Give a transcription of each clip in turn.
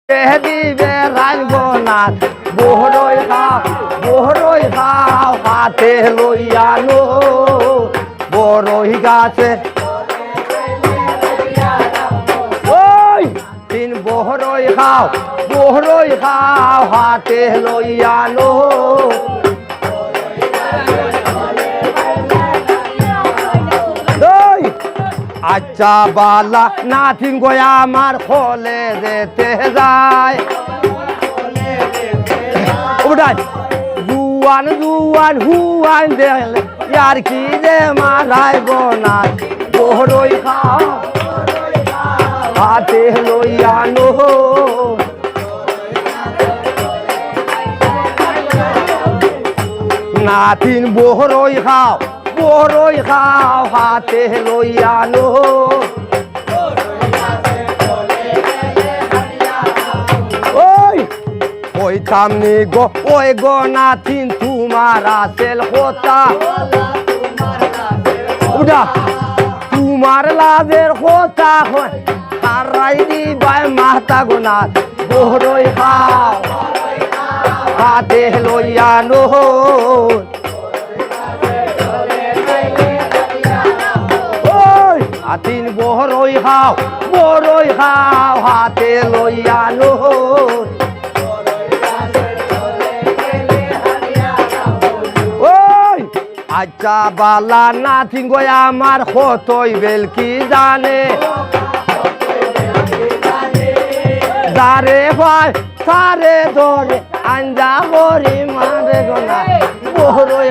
দিবে রাজগোনাথ বহরই খাও হাতে লইয়ানো বড়ই গাছে ওই তিন বহরই খাও হাতে লইয়ানো আচ্ছা বালা নাথিন গোয়া আমার খোলে যেতে যায় জুয়ান হুয়ান দেখলে ইয়ার কি যে মারায় গোনা বহরই খাও হাতে লইয়ানো নাথিন বহরই খাও হাতে লইয়ানো ওই সামনে গো ওই গো নাথিন তোমার আসেল কথা তোমার লাভের কথা হারাই দিবাই মাতা গোনাথ বহরই খাও হাতে লইয়ানো তিন বহরই খাও হাতে লইয়ানো ওই আচ্ছা বালা নাথিন গোয়া আমার কতই বেল কি জানে যারে ভাই সারে ধরে আঞ্জা করি মারে গোনা বহরই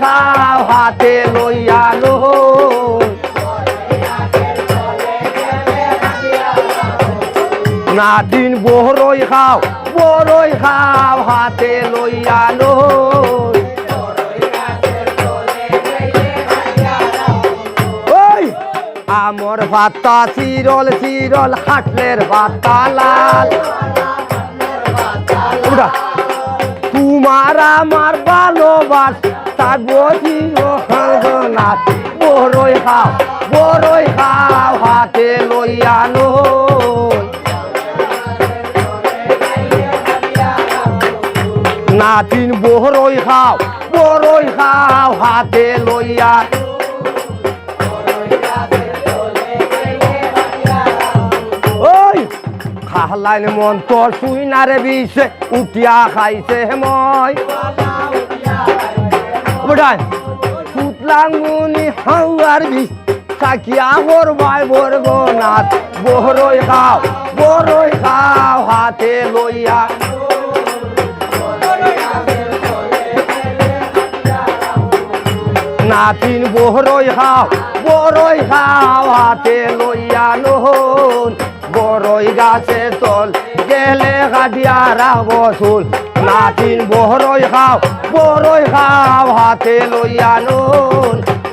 খাও হাতে লইয়ানো নাথিন বহরই খাও হাতে লইয়ানো ওই আমর ভাতা চিরল খাটলের ভাতা লাল তোমার আমার ভালোবাস থাকবো চিরনাথ বহরই খাও হাতে লইয়ানো নাথিন বহরই খাও হাতে লইয়া ওই খাহলাইন মন তোর শুই না রে বিষে উঠিয়া খাইছে মই পুতলাঙ্গুনি হাওয়ার বিষ সাকিয়া হরবাই বরগনাথ বহরই খাও হাতে লইয়া নাথিন বহরই খাও হাতে লইয়ানো বড়ই গাছে তল গেলে কাটিয়া রাখবো চুল নাথিন বহরই খাও হাতে লইয়ানো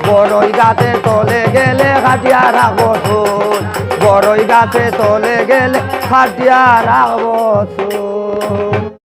বড়ই গাছে তলে গেলে কাটিয়া রাখবো চুল বড়ই গাছে তলে গেলে কাটিয়া রাখবো চুল।